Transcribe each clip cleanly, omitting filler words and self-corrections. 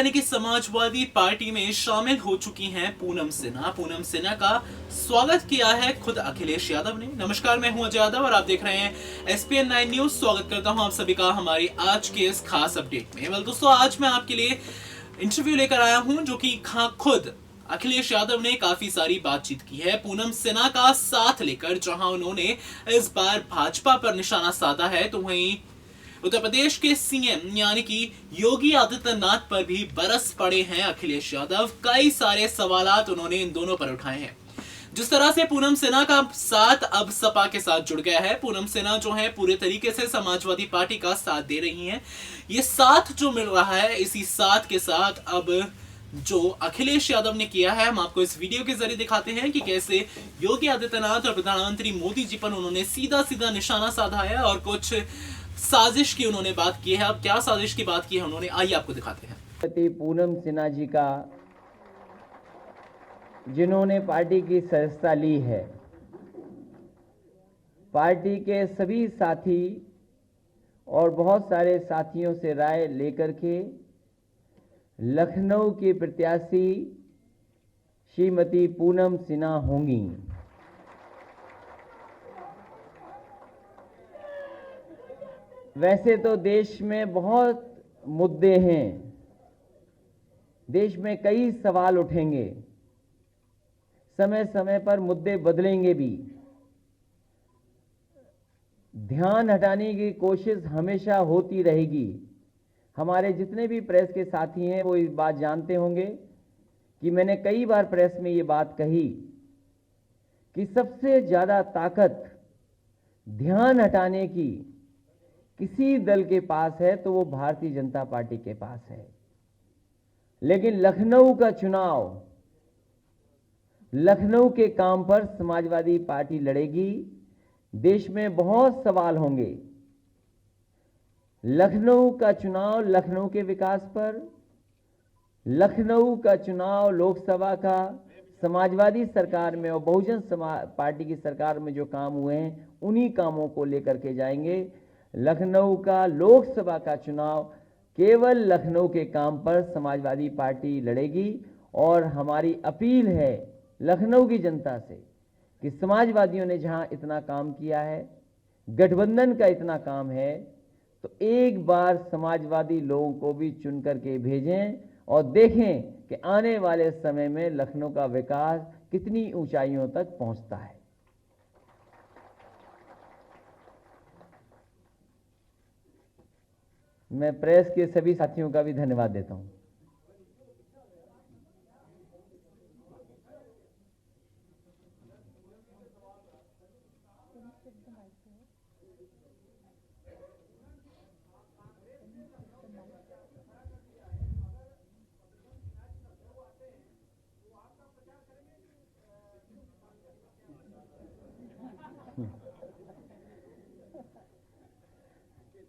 यानी कि समाजवादी पार्टी में शामिल हो चुकी हैं पूनम सिन्हा। पूनम सिन्हा का स्वागत किया है खुद अखिलेश यादव ने। नमस्कार, मैं हूं अजय यादव और आप देख रहे हैं एसपीएन 9 न्यूज। स्वागत करता हूं आप सभी का हमारी आज के इस खास अपडेट में। वेल दोस्तों, आज मैं आपके लिए इंटरव्यू लेकर आया हूं जो कि खुद अखिलेश यादव ने काफी सारी बातचीत की है पूनम सिन्हा का साथ लेकर, जहां उन्होंने इस बार भाजपा पर निशाना साधा है, तो वहीं उत्तर प्रदेश के सीएम यानी कि योगी आदित्यनाथ पर भी बरस पड़े हैं अखिलेश यादव। कई सारे सवालात उन्होंने इन दोनों पर उठाए हैं। जिस तरह से पूनम सिन्हा का साथ अब सपा के साथ जुड़ गया है, पूनम सिन्हा जो है पूरे तरीके से समाजवादी पार्टी का साथ दे रही हैं। ये साथ जो मिल रहा है, इसी साथ के साथ अब जो अखिलेश यादव ने किया है, हम आपको इस वीडियो के जरिए दिखाते हैं कि कैसे योगी आदित्यनाथ और प्रधानमंत्री मोदी जी पर उन्होंने सीधा सीधा निशाना साधा है और कुछ साजिश की उन्होंने बात की है। अब क्या साजिश की बात की है उन्होंने, आइए आपको दिखाते हैं। पूनम सिन्हा जी का, जिन्होंने पार्टी की सदस्यता ली है, पार्टी के सभी साथी और बहुत सारे साथियों से राय लेकर के लखनऊ की प्रत्याशी श्रीमती पूनम सिन्हा होंगी। वैसे तो देश में बहुत मुद्दे हैं, देश में कई सवाल उठेंगे, समय समय पर मुद्दे बदलेंगे भी। ध्यान हटाने की कोशिश हमेशा होती रहेगी। हमारे जितने भी प्रेस के साथी हैं वो इस बात जानते होंगे कि मैंने कई बार प्रेस में ये बात कही कि सबसे ज्यादा ताकत ध्यान हटाने की किसी दल के पास है तो वो भारतीय जनता पार्टी के पास है। लेकिन लखनऊ का चुनाव, लखनऊ के काम पर समाजवादी पार्टी लड़ेगी। देश में बहुत सवाल होंगे। लखनऊ का चुनाव लखनऊ के विकास पर, लखनऊ का चुनाव लोकसभा का समाजवादी सरकार में और बहुजन समाज पार्टी की सरकार में जो काम हुए हैं उन्हीं कामों को लेकर के जाएंगे। लखनऊ का लोकसभा का चुनाव केवल लखनऊ के काम पर समाजवादी पार्टी लड़ेगी। और हमारी अपील है लखनऊ की जनता से कि समाजवादियों ने जहां इतना काम किया है, गठबंधन का इतना काम है, तो एक बार समाजवादी लोगों को भी चुन करके भेजें और देखें कि आने वाले समय में लखनऊ का विकास कितनी ऊंचाइयों तक पहुंचता है। मैं प्रेस के सभी साथियों का भी धन्यवाद देता हूं।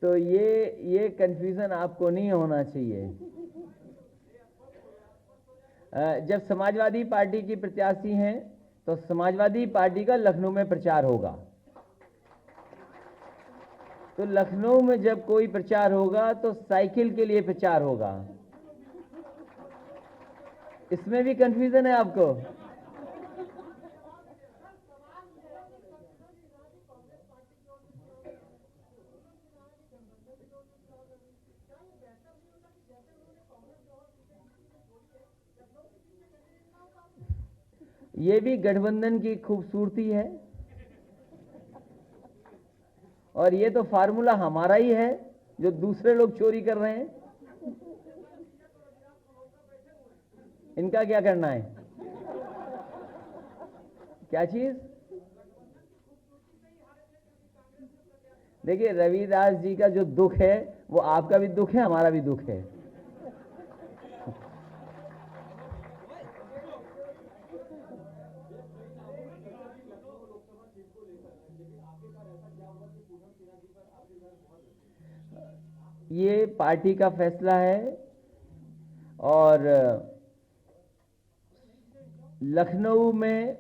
तो ये कंफ्यूजन आपको नहीं होना चाहिए। जब समाजवादी पार्टी की प्रत्याशी हैं तो समाजवादी पार्टी का लखनऊ में प्रचार होगा। तो लखनऊ में जब कोई प्रचार होगा तो साइकिल के लिए प्रचार होगा। इसमें भी कंफ्यूजन है आपको? ये भी गठबंधन की खूबसूरती है और ये तो फार्मूला हमारा ही है जो दूसरे लोग चोरी कर रहे हैं। इनका क्या करना है? क्या चीज? देखिए, रविदास जी का जो दुख है वो आपका भी दुख है, हमारा भी दुख है। ये पार्टी का फैसला है और लखनऊ में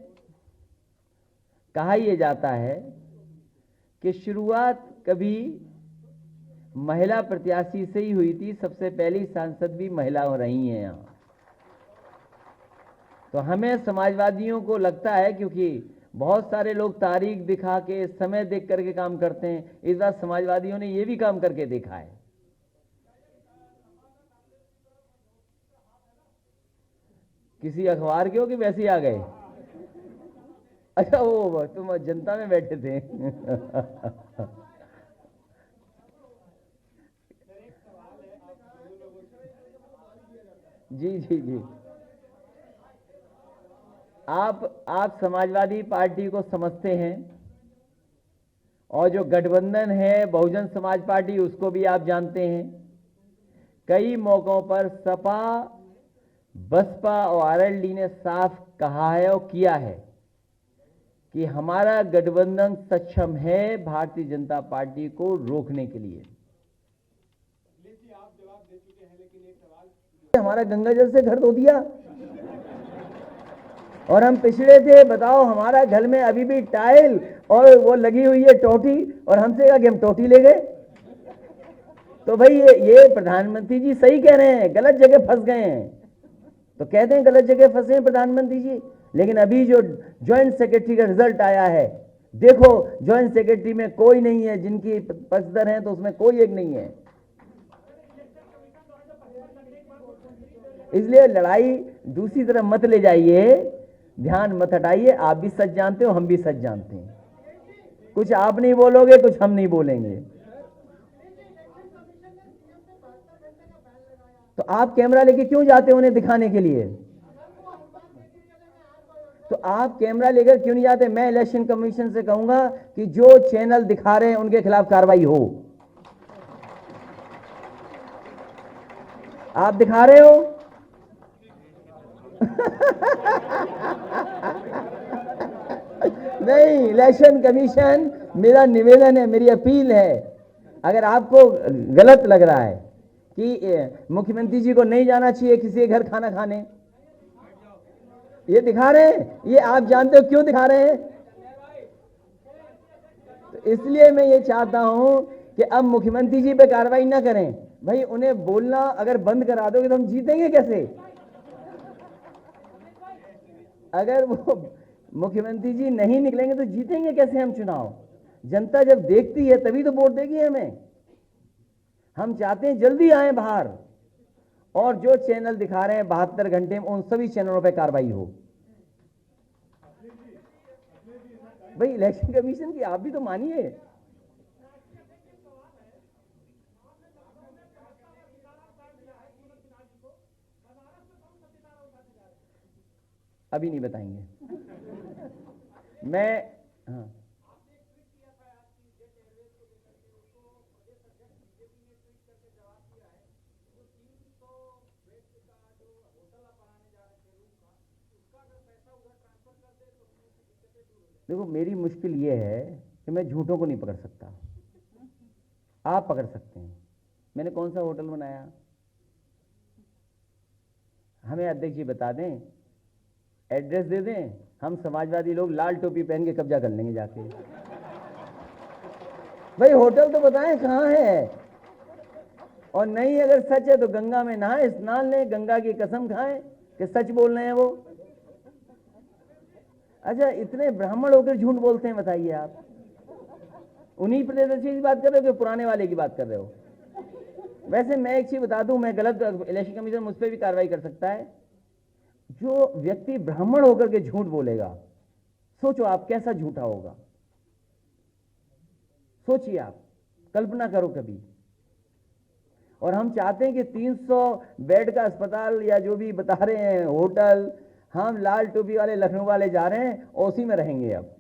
कहा यह जाता है कि शुरुआत कभी महिला प्रत्याशी से ही हुई थी। सबसे पहली सांसद भी महिला रही हैं यहाँ। तो हमें समाजवादियों को लगता है, क्योंकि बहुत सारे लोग तारीख दिखा के, समय देख करके काम करते हैं, इस बार समाजवादियों ने ये भी काम करके देखा है। किसी अखबार के हो कि वैसे ही आ गए? अच्छा, वो तुम जनता में बैठे थे। जी जी जी। आप समाजवादी पार्टी को समझते हैं, और जो गठबंधन है बहुजन समाज पार्टी, उसको भी आप जानते हैं। कई मौकों पर सपा, बसपा और आरएलडी ने साफ कहा है और किया है कि हमारा गठबंधन सक्षम है भारतीय जनता पार्टी को रोकने के लिए। आप जवाब दे चुके हैं, लेकिन एक सवाल, हमारा गंगा जल से घर धो दिया और हम पिछड़े थे। बताओ, हमारा घर में अभी भी टाइल और वो लगी हुई है टोटी, और हमसे कहा कि हम टोटी ले गए। तो भाई ये प्रधानमंत्री जी सही कह रहे हैं, गलत जगह फंस गए हैं। तो कहते हैं गलत जगह फंसे हैं प्रधानमंत्री जी, लेकिन अभी जो ज्वाइंट सेक्रेटरी का रिजल्ट आया है, देखो ज्वाइंट सेक्रेटरी में कोई नहीं है, जिनकी पक्षधर हैं तो उसमें कोई एक नहीं है। इसलिए लड़ाई दूसरी तरफ मत ले जाइए, ध्यान मत हटाइए। आप भी सच जानते हो, हम भी सच जानते हैं। कुछ आप नहीं बोलोगे, कुछ हम नहीं बोलेंगे। तो आप कैमरा लेके क्यों जाते हो उन्हें दिखाने के लिए? तो आप कैमरा लेकर क्यों नहीं जाते? मैं इलेक्शन कमीशन से कहूंगा कि जो चैनल दिखा रहे हैं उनके खिलाफ कार्रवाई हो। आप दिखा रहे हो। नहीं, इलेक्शन कमीशन, मेरा निवेदन है, मेरी अपील है, अगर आपको गलत लग रहा है कि मुख्यमंत्री जी को नहीं जाना चाहिए किसी के घर खाना खाने, ये दिखा रहे हैं, ये आप जानते हो क्यों दिखा रहे हैं। तो इसलिए मैं ये चाहता हूं कि अब मुख्यमंत्री जी पे कार्रवाई ना करें। भाई, उन्हें बोलना अगर बंद करा दोगे तो हम जीतेंगे कैसे? अगर वो मुख्यमंत्री जी नहीं निकलेंगे तो जीतेंगे कैसे हम चुनाव? जनता जब देखती है तभी तो वोट देगी हमें। हम चाहते हैं जल्दी आए बाहर, और जो चैनल दिखा रहे हैं 72 घंटे में, उन सभी चैनलों पर कार्रवाई हो। भाई, इलेक्शन कमीशन की आप भी तो मानिए। अभी नहीं बताएंगे। मैं, हाँ, देखो मेरी मुश्किल ये है कि मैं झूठों को नहीं पकड़ सकता, आप पकड़ सकते हैं। मैंने कौन सा होटल बनाया, हमें अध्यक्ष जी बता दें, एड्रेस दे दें, हम समाजवादी लोग लाल टोपी पहन के कब्जा कर लेंगे जाके। भाई, होटल तो बताएं कहाँ है, और नहीं अगर सच है तो गंगा में नहाए, स्नान लें, गंगा की कसम खाएं कि सच बोल रहे हैं वो। अच्छा, इतने ब्राह्मण होकर झूठ बोलते हैं, बताइए आप। उन्हीं प्रदेशी की बात कर रहे हो कि पुराने वाले की बात कर रहे हो? वैसे मैं एक चीज बता दूं, मैं गलत, इलेक्शन कमीशन मुझ पर भी कार्रवाई कर सकता है। जो व्यक्ति ब्राह्मण होकर के झूठ बोलेगा, सोचो आप कैसा झूठा होगा। सोचिए आप, कल्पना करो कभी। और हम चाहते हैं कि 300 बेड का अस्पताल या जो भी बता रहे हैं होटल, हम लाल टोपी वाले लखनऊ वाले जा रहे हैं और उसी में रहेंगे अब।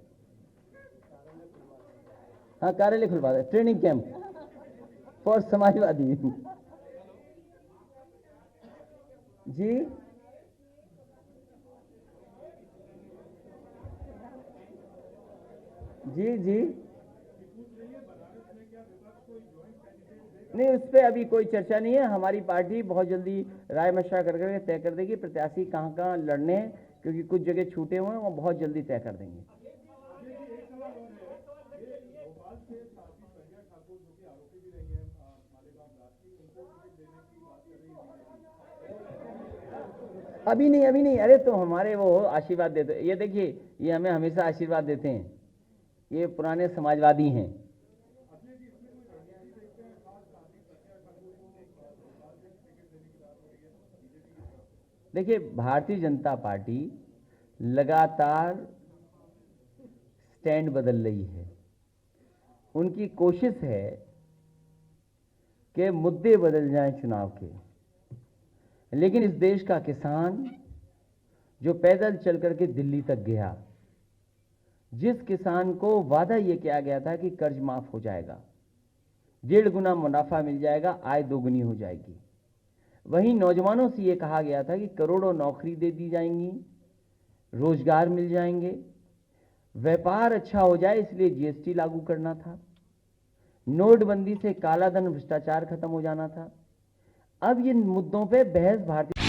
हाँ, कार्यालय खुलवा दे, ट्रेनिंग कैंप फॉर समाजवादी। जी जी जी, नहीं, उस पर अभी कोई चर्चा नहीं है। हमारी पार्टी बहुत जल्दी राय मशवरा कर करके तय कर देगी प्रत्याशी कहाँ कहाँ लड़ने हैं, क्योंकि कुछ जगह छूटे हुए हैं, वो बहुत जल्दी तय कर देंगे। अभी नहीं, अरे तो हमारे वो आशीर्वाद देते, ये देखिए ये हमें हमेशा आशीर्वाद देते हैं, ये पुराने समाजवादी हैं। देखिए भारतीय जनता पार्टी लगातार स्टैंड बदल रही है। उनकी कोशिश है कि मुद्दे बदल जाएं चुनाव के, लेकिन इस देश का किसान जो पैदल चल करके दिल्ली तक गया, जिस किसान को वादा यह किया गया था कि कर्ज माफ हो जाएगा, 1.5 गुना मुनाफा मिल जाएगा, आय 2 गुनी हो जाएगी, वहीं नौजवानों से यह कहा गया था कि करोड़ों नौकरी दे दी जाएंगी, रोजगार मिल जाएंगे, व्यापार अच्छा हो जाए इसलिए जीएसटी लागू करना था, नोटबंदी से कालाधन भ्रष्टाचार खत्म हो जाना था। अब इन मुद्दों पे बहस भारतीय